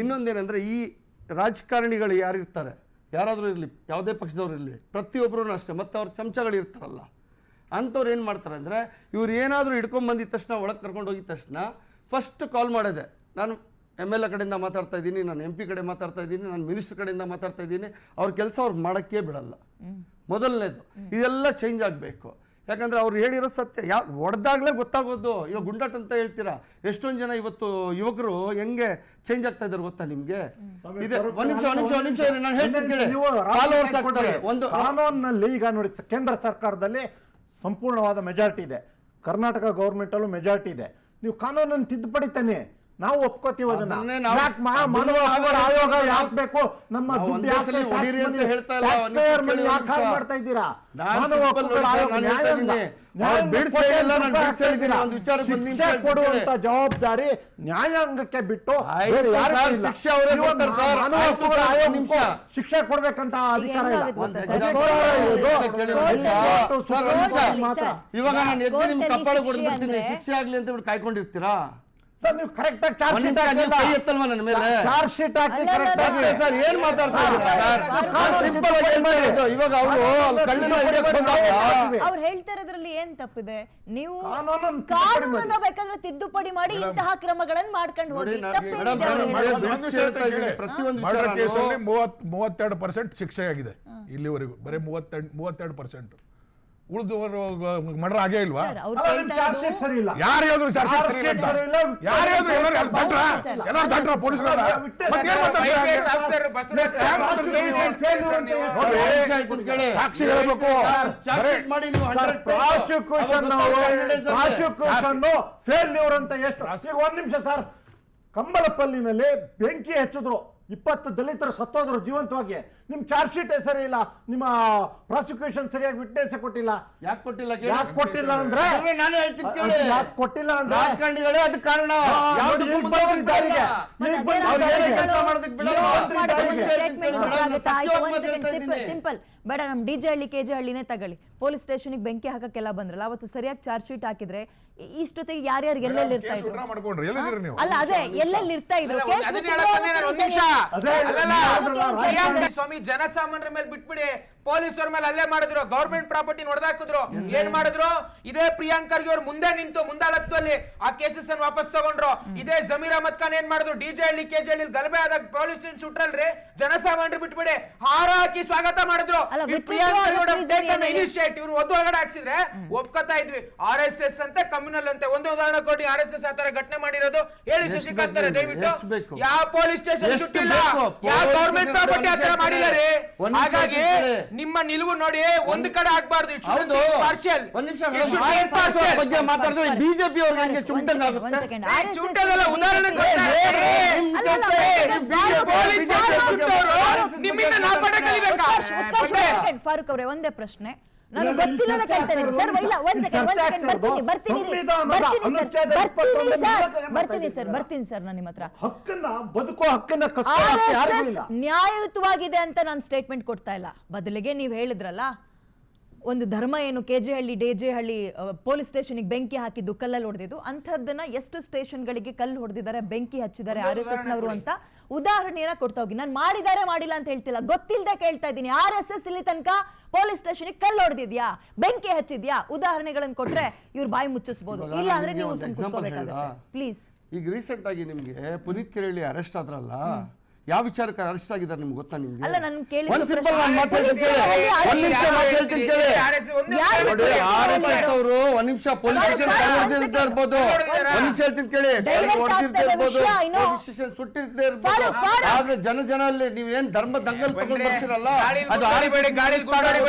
ಇನ್ನೊಂದೇನೆಂದರೆ ಈ ರಾಜಕಾರಣಿಗಳು ಯಾರಿರ್ತಾರೆ, ಯಾರಾದರೂ ಇರಲಿ, ಯಾವುದೇ ಪಕ್ಷದವ್ರು ಇರಲಿ, ಪ್ರತಿಯೊಬ್ಬರೂ ಅಷ್ಟೇ, ಮತ್ತು ಅವ್ರ ಚಮಚಗಳು ಇರ್ತಾರಲ್ಲ ಅಂಥವ್ರು ಏನು ಮಾಡ್ತಾರೆ ಅಂದರೆ, ಇವ್ರು ಏನಾದರೂ ಹಿಡ್ಕೊಂಬಂದಿದ ತಕ್ಷಣ, ಒಳಗೆ ಕರ್ಕೊಂಡು ಹೋಗಿದ ತಕ್ಷಣ ಫಸ್ಟ್ ಕಾಲ್ ಮಾಡೋದೆ, ನಾನು MLA ಕಡೆಯಿಂದ ಮಾತಾಡ್ತಾ ಇದ್ದೀನಿ, ನಾನು MP ಕಡೆ ಮಾತಾಡ್ತಾ ಇದ್ದೀನಿ, ನಾನು ಮಿನಿಸ್ಟರ್ ಕಡೆಯಿಂದ ಮಾತಾಡ್ತಾ ಇದ್ದೀನಿ. ಅವ್ರ ಕೆಲಸ ಅವ್ರು ಮಾಡೋಕ್ಕೆ ಬಿಡಲ್ಲ. ಮೊದಲನೇದು ಇದೆಲ್ಲ ಚೇಂಜ್ ಆಗಬೇಕು. ಯಾಕಂದರೆ ಅವ್ರು ಹೇಳಿರೋ ಸತ್ಯ ಹೊಡೆದಾಗಲೇ ಗೊತ್ತಾಗೋದು. ಇವಾಗ ಗುಂಡಾಟ ಅಂತ ಹೇಳ್ತೀರಾ, ಎಷ್ಟೊಂದು ಜನ ಇವತ್ತು ಯುವಕರು ಹೆಂಗೆ ಚೇಂಜ್ ಆಗ್ತಾ ಇದ್ದಾರೆ ಗೊತ್ತಾ ನಿಮಗೆ? ಇದೆ ಒಂದು ನಿಮಿಷ ನಾನು ಹೇಳ್ತೀನಿ. ಕಾನೂನಿನಲ್ಲಿ ಈಗ ನೋಡಿ, ಕೇಂದ್ರ ಸರ್ಕಾರದಲ್ಲಿ ಸಂಪೂರ್ಣವಾದ ಮೆಜಾರಿಟಿ ಇದೆ, ಕರ್ನಾಟಕ ಗೌರ್ಮೆಂಟ್ ಅಲ್ಲೂ ಮೆಜಾರಿಟಿ ಇದೆ. ನೀವು ಕಾನೂನನ್ನು ತಿದ್ದುಪಡಿ ತಾನೆ, ನಾವು ಒಪ್ಕೋತೀವಿ ಅದನ್ನ. ಮಾನವ ಹಕ್ಕುಗಳ ಆಯೋಗ ಯಾಕೆ ಬೇಕು? ನಮ್ಮ ದುಡ್ಡು ಯಾಕೆ ಮಾಡ್ತಾ ಇದ್ದೀರಾ? ಮಾನವ ಹಕ್ಕುಗಳ ಆಯೋಗ ಶಿಕ್ಷೆ ಕೊಡುವಂತ ಜವಾಬ್ದಾರಿ ನ್ಯಾಯಾಂಗಕ್ಕೆ ಬಿಟ್ಟು ಶಿಕ್ಷೆ ಕೊಡ್ಬೇಕಂತ ಅಧಿಕಾರ ಇವಾಗ ನಾನು ಎದ್ದು ನಿಮ್ ಕಪ್ಪಾಳ ಕೊಡ್ಬಿಡ್ತೀನಿ, ಶಿಕ್ಷೆ ಆಗ್ಲಿ ಅಂತ ಬಿಟ್ಟು ಕಾಯ್ಕೊಂಡಿರ್ತೀರಾ? ಸರ್ ನೀವು ಕರೆಕ್ಟ್ ಆಗಿ ಚಾರ್ಜ್ ಶೀಟ್ ಹಾಕಿ ಕರೆಕ್ಟ್ ಆಗಿ ಸರ್ ಏನ್ ಮಾತಾಡ್ತಾ ಇವಾಗ ಅವ್ರು ಹೇಳ್ತಾ ಇರೋದ್ರಲ್ಲಿ ಏನ್ ತಪ್ಪಿದೆ? ನೀವು ಕಾನೂನನ್ನು ಬೇಕಾದ್ರೆ ತಿದ್ದುಪಡಿ ಮಾಡಿ ಇಂತಹ ಕ್ರಮಗಳನ್ನು ಮಾಡ್ಕೊಂಡು ಹೋಗಿ. ಮರ್ಡರ್ ಕೇಸಲ್ಲಿ 32% ಶಿಕ್ಷೆ ಆಗಿದೆ ಇಲ್ಲಿವರೆಗೂ, ಬರೀ 32%. ಉಳಿದವರು ಮರ್ಡರ್ ಆಗೇ ಇಲ್ವಾ? ಯಾರು ಹೇಳಿದ್ರು ಸಾಕ್ಷಿ ಹೇಳ್ಬೇಕು. ಪ್ರಾಸಿಕ್ಯೂಷನ್ ಫೇಲ್ಯೂರ್ ಅಂತ ಎಷ್ಟು? ಒಂದ್ ನಿಮಿಷ ಸರ್, ಕಂಬಳಪಲ್ಲಿನಲ್ಲಿ ಬೆಂಕಿ ಹಚ್ಚಿದ್ರು, 20 ದಲಿತರು ಸತ್ತೋದ್ರು ಜೀವಂತವಾಗಿ. ನಿಮ್ ಚಾರ್ಜ್ ಶೀಟ್ ಸರಿ ಇಲ್ಲ, ನಿಮ್ಮ ಪ್ರಾಸಿಕ್ಯೂಷನ್ ಸರಿಯಾಗಿ ವಿಟ್ನೆಸ್ ಕೊಟ್ಟಿಲ್ಲ. ಯಾಕೆ ಕೊಟ್ಟಿಲ್ಲ ಅಂದ್ರೆ ಯಾಕೆ ಕೊಟ್ಟಿಲ್ಲ ಅಂದ್ರೆ ರಾಜಕಾರಣಿಗಳೇ ಅದಕ್ಕೆ ಕಾರಣ. ಸಿಂಪಲ್ ಬೇಡ, ನಮ್ DJ ಹಳ್ಳಿ KJ ಹಳ್ಳಿನೇ ತಗೊಳ್ಳಿ. ಪೊಲೀಸ್ ಸ್ಟೇಷನ್ಗೆ ಬೆಂಕಿ ಹಾಕಕ್ಕೆಲ್ಲ ಬಂದ್ರಲ್ಲ, ಅವತ್ತು ಸರಿಯಾಗಿ ಚಾರ್ಜ್ ಶೀಟ್ ಹಾಕಿದ್ರೆ ಇಷ್ಟೊತ್ತಿಗೆ ಯಾರ್ಯಾರು ಎಲ್ಲೆಲ್ಲಿ ಇರ್ತಾ ಇದ್ರು? ಅಲ್ಲ ಅದೇ ಎಲ್ಲೆಲ್ಲಿ ಇರ್ತಾ ಇದ್ರು? ಸ್ವಾಮಿ ಜನಸಾಮಾನ್ಯರ ಮೇಲೆ ಬಿಟ್ಬಿಡಿ, ಪೊಲೀಸರ ಮೇಲೆ ಅಲ್ಲೇ ಮಾಡಿದ್ರು, ಗವರ್ಮೆಂಟ್ ಪ್ರಾಪರ್ಟಿ ಹೊಡೆದಾಕಿದ್ರು. ಏನ್ ಮಾಡಿದ್ರು? ಇದೇ ಪ್ರಿಯಾಂಕ್ ಖರ್ಗೆ ಅವ್ರು ಮುಂದೆ ನಿಂತು ಮುಂದಾಳತ್ವದಲ್ಲಿ ಆ ಕೇಸಸ್ ಅನ್ನು ವಾಪಸ್ ತಗೊಂಡ್ರು. ಇದೇ ಜಮೀರ್ ಅಹಮದ್ ಖಾನ್ ಏನ್ ಮಾಡಿದ್ರು? DJ ಹಳ್ಳಿ KJ ಹಳ್ಳಿ ಗಲಭೆ ಆದಾಗ ಪೊಲೀಸ್ ಸ್ಟೇಷನ್ ಸುಟ್ರಲ್ರಿ, ಜನಸಾಮಾನ್ಯರು ಬಿಟ್ಬಿಡಿ ಹಾರ ಹಾಕಿ ಸ್ವಾಗತ ಮಾಡಿದ್ರು. ಪ್ರಿಯಾಂಕ್ ಖರ್ಗೆ ಇನಿಷಿಯೇಟಿವ್ ಒದ್ದು ಹೊರಗಡೆ ಹಾಕ್ಸಿದ್ರೆ ಒಪ್ಕೋತಾ ಇದ್ವಿ. RSS ಅಂತ ಕಮ್ಯುನಲ್ ಅಂತೆ ಒಂದು ಉದಾಹರಣೆ ಕೊಡಿ. RSS ಆತರ ಘಟನೆ ಮಾಡಿರೋದು ಹೇಳಿ ಶಶಿಕಾಂತ್ ದಯವಿಟ್ಟು. ಯಾವ ಪೊಲೀಸ್ ಸ್ಟೇಷನ್ ಸುಟ್ಟಿಲ್ಲ, ಯಾವ ಗವರ್ಮೆಂಟ್ ಪ್ರಾಪರ್ಟಿ ಆತರ ಮಾಡಿಲ್ಲ ರೀ. ಹಾಗಾಗಿ ನಿಮ್ಮ ನಿಲುವು ನೋಡಿ, ಒಂದು ಕಡೆ ಆಗ್ಬಾರ್ದು. ಬಿಜೆಪಿ ಅವ್ರಿಗೆ ಉದಾಹರಣೆ ಫಾರೂಕ್ ಅವರೇ, ಒಂದೇ ಪ್ರಶ್ನೆ ನಾನು ಗೊತ್ತಿಲ್ಲದ ಕೇಳ್ತೇನೆ ಸರ್. ಬರ್ತೀನಿ ಸರ್. ನಾನು ನಿಮ್ಮ ಹತ್ರ ನ್ಯಾಯಯುತವಾಗಿದೆ ಅಂತ ನಾನು ಸ್ಟೇಟ್ಮೆಂಟ್ ಕೊಡ್ತಾ ಇಲ್ಲ. ಬದಲಿಗೆ ನೀವು ಹೇಳಿದ್ರಲ್ಲ, ಒಂದು ಧರ್ಮ ಏನು KJ ಹಳ್ಳಿ DJ ಹಳ್ಳಿ ಪೊಲೀಸ್ ಸ್ಟೇಷನ್ಗೆ ಬೆಂಕಿ ಹಾಕಿದ್ದು, ಕಲ್ಲಲ್ಲಿ ಹೊಡೆದಿದ್ದು, ಅಂಥದ್ದನ್ನ ಎಷ್ಟು ಸ್ಟೇಷನ್ಗಳಿಗೆ ಕಲ್ಲು ಹೊಡೆದಿದ್ದಾರೆ, ಬೆಂಕಿ ಹಚ್ಚಿದ್ದಾರೆ RSS ನವರು ಅಂತ ಉದಾಹರಣೆಯನ್ನ ಕೊಡ್ತಾ ಹೋಗಿ. ನಾನು ಮಾಡಿದ್ದಾರೆ ಮಾಡಿಲ್ಲ ಅಂತ ಹೇಳ್ತಿಲ್ಲ, ಗೊತ್ತಿಲ್ಲದೆ ಕೇಳ್ತಾ ಇದ್ದೀನಿ. RSS ಇಲ್ಲಿ ತನಕ ಪೊಲೀಸ್ ಸ್ಟೇಷನ್ಗೆ ಕಲ್ಲು ಹೊಡೆದಿದ್ಯಾ, ಬೆಂಕಿ ಹಚ್ಚಿದ್ಯಾ? ಉದಾಹರಣೆಗಳನ್ನು ಕೊಟ್ರೆ ಇವ್ರು ಬಾಯಿ ಮುಚ್ಚಿಸಬಹುದು, ಇಲ್ಲ ಅಂದ್ರೆ ನೀವು ಕುತ್ಕೋಬೇಕಾಗುತ್ತೆ ಪ್ಲೀಸ್. ಈಗ ರೀಸೆಂಟ್ ಆಗಿ ನಿಮ್ಗೆ ಪುನೀತ್ ಕೆರೆಹಳ್ಳಿ ಅರೆಸ್ಟ್ ಆದ್ರಲ್ಲ, ಯಾವ ವಿಚಾರಕ್ಕೆ ಅರೆಸ್ಟ್ ಆಗಿದ್ದಾರೆ ನಿಮ್ಗೆ ಗೊತ್ತಾ? ನಿಮ್ಗೆ ಅಲ್ಲ, ನಾನು ಕೇಳಿದ ಅವರು ಒಂದ್ ನಿಮಿಷ ಪೊಲೀಸ್ ಇರ್ಬೋದು, ಒಂದ್ ಹೇಳ್ತೀನಿ ಕೇಳಿ, ಸುಟ್ಟಿರ್ತಾ ಇರ್ಬೋದು. ಆದ್ರೆ ಜನಲ್ಲಿ ನೀವೇನ್ ಧರ್ಮ ದಂಗಲ್ ತಗೊಂಡ್ ಬರ್ತೀರಲ್ಲ,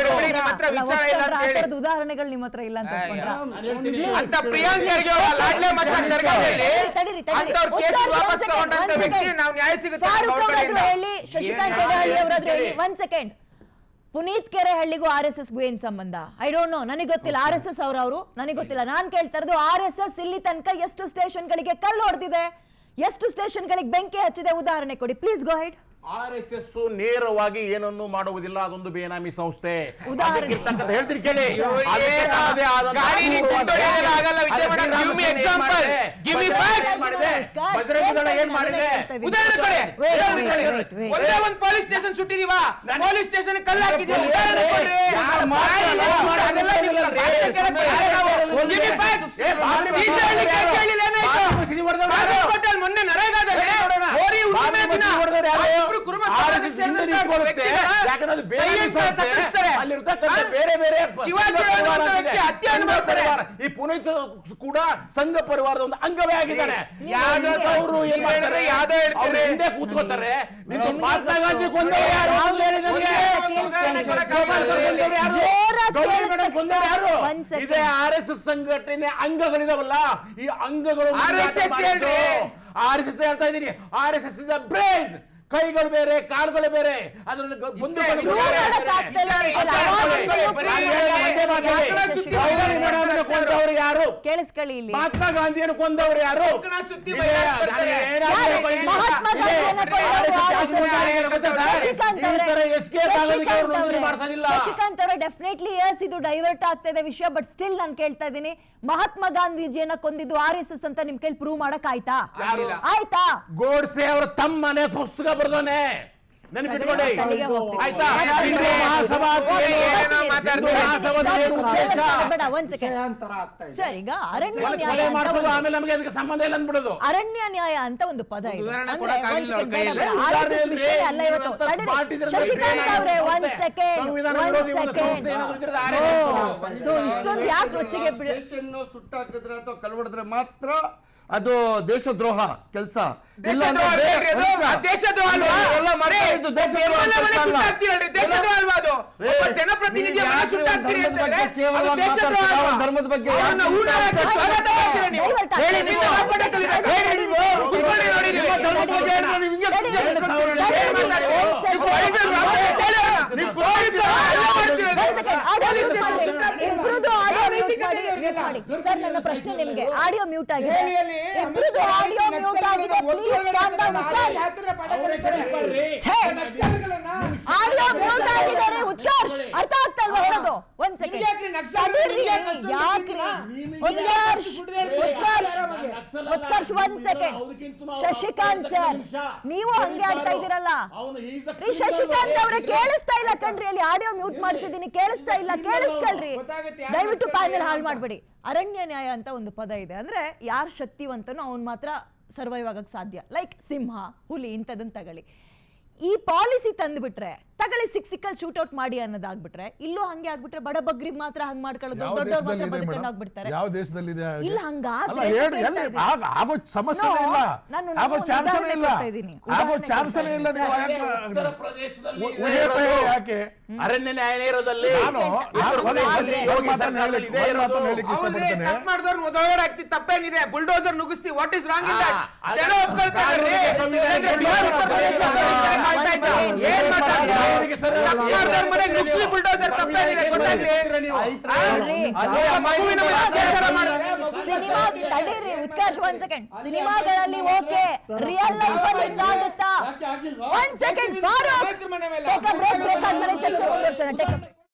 ಉದಾಹರಣೆಗಳು ನಿಮ್ಮ ಹತ್ರ ಇಲ್ಲ ಅಂತ ಹೇಳಿ. ಶಶಿಕಾಂತ್ ಕೆರೆಹಳ್ಳಿ ಅವರಾದ್ರೂ ಹೇಳಿ. ಒಂದ್ ಸೆಕೆಂಡ್, ಪುನೀತ್ ಕೆರೆಹಳ್ಳಿಗೂ RSSಗೂ ಏನ್ ಸಂಬಂಧ? ಐ ಡೋಂಟ್ ನೋ, ನನಗೆ ಗೊತ್ತಿಲ್ಲ. RSS ಅವರು ನನಗೆ ಗೊತ್ತಿಲ್ಲ. ನಾನ್ ಕೇಳ್ತಾ ಇರೋದು, RSS ಇಲ್ಲಿ ತನಕ ಎಷ್ಟು ಸ್ಟೇಷನ್ ಗಳಿಗೆ ಕಲ್ಲು ಹೊಡೆದಿದೆ, ಎಷ್ಟು ಸ್ಟೇಷನ್ ಗಳಿಗೆ ಬೆಂಕಿ ಹಚ್ಚಿದೆ, ಉದಾಹರಣೆ ಕೊಡಿ ಪ್ಲೀಸ್. Go head. RSS ನೇರವಾಗಿ ಏನನ್ನು ಮಾಡುವುದಿಲ್ಲ, ಅದೊಂದು ಬೇನಾಮಿ ಸಂಸ್ಥೆ. ಉದಾಹರಣೆ. ಅದಕ್ಕಿರ್ತಕ್ಕಂಥ ಹೇಳ್ತೀನಿ ಕೇಳಿ, ಅದಕ್ಕೆ ಏನು? ತನ್ನದೇ ಆದಂತಹ ಗಾಡಿಲಿ ಗುಂಡೊಡೆಯಲ್ಲ, ಆಗಲ್ಲ, ವಿದ್ಯೆ ಮಾಡೋದು. Give me example. Give me facts. Bajrang Dal ಏನ್ ಮಾಡಿದೆ? ಉದಾಹರಣೆ ಕೊಡಿ. ಒಂದೇ ಒಂದು ಪೊಲೀಸ್ ಸ್ಟೇಷನ್ ಸುಟ್ಟಿದೀವ, ಪೊಲೀಸ್ ಸ್ಟೇಷನ್ ಕಲ್ಲು ಹಾಕಿದೀವಿ, ಉದಾಹರಣೆ ಕೊಡ್ರಿ. ಅದೆಲ್ಲ ನಿಮ್ಮ ಭಾಷೆ ಕೇಳಕ್ಕೆ ಬರಲ್ಲ ನಾವು. Give me facts. ಟೀಚರ್ಲಿ ಕೇಳಿಲ್ಲ ಏನಾಯ್ತು? ಹಾಸ್ಪಿಟಲ್ ಮೊನ್ನೆ ನರೇಗಾದಲ್ಲಿ ಹೋರಿ ಹುಣ್ಣಿಮೆ ದಿನ ಇಬ್ರು ಕುರುಬ ಬೇರೆ ಬೇರೆ ಶಿವಾಜಿ ಅನ್ನುವಂಥ ವ್ಯಕ್ತಿ ಹತ್ಯೆಯನ್ನು ಮಾಡ್ತಾರೆ. ಈ ಪುನೀತ್ ಕೂಡ ಸಂಘ ಪರಿವಾರದ ಒಂದು ಅಂಗವೇ ಆಗಿದ್ದಾನೆ. ಅವರು ಏನ್ ಮಾಡ್ತಾರೆ, ಅವ್ರು ಹಿಂದೆ ಕೂತ್ಕೋತಾರೆ. ಮಹಾತ್ಮ ಗಾಂಧಿ ಕೊಂದವರು ಯಾರು? ಇದೇ RSS ಸಂಘಟನೆ ಅಂಗಗಳಿದಾವಲ್ಲ, ಈ ಅಂಗಗಳು RSS RSS ಹೇಳ್ತಾ ಇದ್ದೀನಿ. RSS is the brain. ಕೈಗಳು ಬೇರೆ, ಕಾಲುಗಳು ಬೇರೆ. ಅದರಲ್ಲಿ ಕೊಂದವರು ಯಾರು? ಕೇಳಿಸ್ಕೊಳ್ಳಿ ಇಲ್ಲಿ. ಮಹಾತ್ಮ ಗಾಂಧಿಯನ್ನು ಕೊಂದವರು ಯಾರು? ಶಶಿಕಾಂತ್ ಅವರೇ, ಡೆಫಿನೆಟ್ಲಿ ಎಸ್, ಇದು ಡೈವರ್ಟ್ ಆಗ್ತಾ ಇದೆ ವಿಷಯ. ಬಟ್ ಸ್ಟಿಲ್ ನಾನು ಕೇಳ್ತಾ ಇದ್ದೀನಿ, ಮಹಾತ್ಮ ಗಾಂಧೀಜಿಯನ್ನ ಕೊಂದಿದ್ದು RSS ಅಂತ ನಿಮ್ ಕೈಲಿ ಪ್ರೂವ್ ಮಾಡಕ್ ಆಯ್ತಾ? ಆಯ್ತಾ? ಗೋಡ್ಸೆ ಅವರ ತಮ್ಮನೆ ಪುಸ್ತಕ ಬರ್ದೋನೆ, ನೆನಪಿಟ್ಕೊಳ್ಳಿ ಆಯ್ತಾ? ಸರ್, ಈಗ ಅರಣ್ಯ ನ್ಯಾಯ ಕೊಲೆ ಅಂತ ಮಾಡಿಸೋದು, ಆಮೇಲೆ ನಮಗೆ ಅದಕ್ಕೆ ಸಂಬಂಧ ಇಲ್ಲ ಅಂದ್ಬಿಡೋದು. ಅರಣ್ಯ ನ್ಯಾಯ ಅಂತ ಒಂದು ಪದ ಇದೆ. ಉದಾಹರಣೆ ಅಂದ್ರೆ ಕೊಡಕ್ಕಾಗಿಲ್ಲ ಒಂದ್ ಅವ್ರ second ಕೈಯಲ್ಲಿ. ಬೇಡ, RSS ವಿಷಯ ಅಲ್ಲ ಇವತ್ತು. ತಡೀರಿ. ಶಶಿಕಾಂತ್ ಅವರೇ, ಒಂದ್ ಸೆಕೆಂಡ್. ಇಷ್ಟೊಂದು ಯಾಕೆ ರೊಚ್ಚಿಗೆ ಬಿಡಿ? ಸ್ಟೇಷನ್ ಸುಟ್ಟಾಕಿದ್ರೆ ಅಥವಾ ಕಲ್ವಡಿದ್ರೆ ಮಾತ್ರ ಅದು ದೇಶದ್ರೋಹ ಕೆಲಸ. ದೇಶದ್ರೋಹ ಅಲ್ವಾ? ಒಬ್ಬ ಜನಪ್ರತಿನಿಧಿಯ ಮನೆ ಸುಟ್ಟಾಕ್ತೀರಿ ಅಂತಂದ್ರೆ ಅದು ದೇಶದ್ರೋಹ ಅಲ್ವಾ? ಧರ್ಮದ ಬಗ್ಗೆ ಅವ್ರನ್ನ ಊಟಕ್ಕೆ ಸ್ವಾಗತ ಮಾಡ್ತೀರಾ ನೀವು? ಹೇಳಿ, ನಿಮ್ಮ ಧರ್ಮದ ಕಲಿಬೇಕು. ಹೇಳಿ, ಕುತ್ಕೊಳ್ಳಿ, ನೋಡಿದೀವಿ. ಸರ್, ನನ್ನ ಪ್ರಶ್ನೆ ನಿಮ್ಗೆ. ಆಡಿಯೋ ಮ್ಯೂಟ್ ಆಗಿದೆ, ಇಬ್ರದ್ದು ಆಡಿಯೋ ಮ್ಯೂಟ್ ಆಗಿದೆ. Please calm down. Audio mute ಆಗಿದ್ದಾರೆ ಉತ್ಕರ್ಷ್, ಅರ್ಥ ಆಗ್ತಲ್ವಾ ಹೇಳೋದು? ಒಂದ್ ಸೆಕೆಂಡ್ ಯಾಕ್ರಿ? ಉತ್ಕರ್ಷ್ ಒಂದ್ ಸೆಕೆಂಡ್. ಶಶಿಕಾಂತ್ ಸರ್, ನೀವು ಹಂಗೆ ಆಡ್ತಾ ಇದ್ದೀರಲ್ಲ ರೀ. ಶಶಿಕಾಂತ್ ಅವ್ರೆ, ಕೇಳಿಸ್ತಾ ಇಲ್ಲ ಕಣ್ರಿ, ಅಲ್ಲಿ ಆಡಿಯೋ ಮ್ಯೂಟ್ ಮಾಡಿಸಿದೀನಿ, ಕೇಳಿಸ್ತಾ ಇಲ್ಲ. ಕೇಳಿಸ್ಕೊಳ್ರಿ ದಯವಿಟ್ಟು, ಪ್ಯಾನೆಲ್ ಹಾಳು ಮಾಡ್ಬೇಡಿ. ಅರಣ್ಯ ನ್ಯಾಯ ಅಂತ ಒಂದು ಪದ ಇದೆ. ಅಂದ್ರೆ ಯಾರು ಶಕ್ತಿವಂತನೋ ಅವ್ನು ಮಾತ್ರ ಸರ್ವೈವ್ ಆಗಕ್ ಸಾಧ್ಯ. ಲೈಕ್ ಸಿಂಹ, ಹುಲಿ ಇಂಥದನ್ನ ತಗೊಳ್ಳಿ. ಈ ಪಾಲಿಸಿ ತಂದ್ಬಿಟ್ರೆ ತಗೊಳ್ಳಿ, ಸಿಕ್ಕಲ್ಲಿ ಶೂಟ್ ಔಟ್ ಮಾಡಿ ಅನ್ನೋದಾಗ್ಬಿಟ್ರೆ, ಇಲ್ಲೂ ಹಂಗೆ ಆಗ್ಬಿಟ್ರೆ ಬಡಬಗ್ರಿಗೆ ಮಾತ್ರ ಹಂಗ್ ಮಾಡ್ಕೊಳ್ಳೋದು, ದೊಡ್ಡವ್ರು ಮಾತ್ರ ಬದುಕೊಂಡೋಗ್ಬಿಡ್ತಾರೆ. ಯಾವ ದೇಶದಲ್ಲಿದೆ? ಇಲ್ಲ, ಹಂಗಾದ್ರೆ ಆಗೋ ಸಮಸ್ಯೆ ಇಲ್ಲ, ಆಗೋ ಚಾನ್ಸ್ ಇಲ್ಲ, ಆಗೋ ಚಾನ್ಸ್ ಇಲ್ಲ. ಉತ್ತರ ಪ್ರದೇಶದಲ್ಲಿ ಯಾಕೆ ಅರಣ್ಯ ನ್ಯಾಯಾಲಯದಲ್ಲಿ ತಪ್ಪು ಮಾಡಿದವ್ರು ಮೊದಲೇ ಆಗ್ತಿ, ತಪ್ಪೇನಿದೆ? ಬುಲ್ಡೋಸರ್ ನುಗ್ಗಿಸ್ತಿ, what is wrong in that? ಜನ ಒಪ್ಕೊಳ್ತಾರೆ. ಏನ್ ಮಾತಾಡ್ತೀರಾ? ಬುಲ್ಡೋಸರ್ ತಪ್ಪೇನಿದೆ ಗೊತ್ತಾಗ್ಲಿ? ಸಿನಿಮಾ ತಡೀರಿ ಉತ್ಕರ್ಷ್, ಒಂದ್ ಸೆಕೆಂಡ್. ಸಿನಿಮಾಗಳಲ್ಲಿ ಓಕೆ, ರಿಯಲ್ ಲೈಫ್ ಅಲ್ಲಿ ಹಿಂಗಾಗುತ್ತಾ? ಒಂದ್ second, Farooq, take a break. Break ಆದ್ಮೇಲೆ ಚರ್ಚೆ ಮುಂದುವರ್ಸೋಣ. Take a break.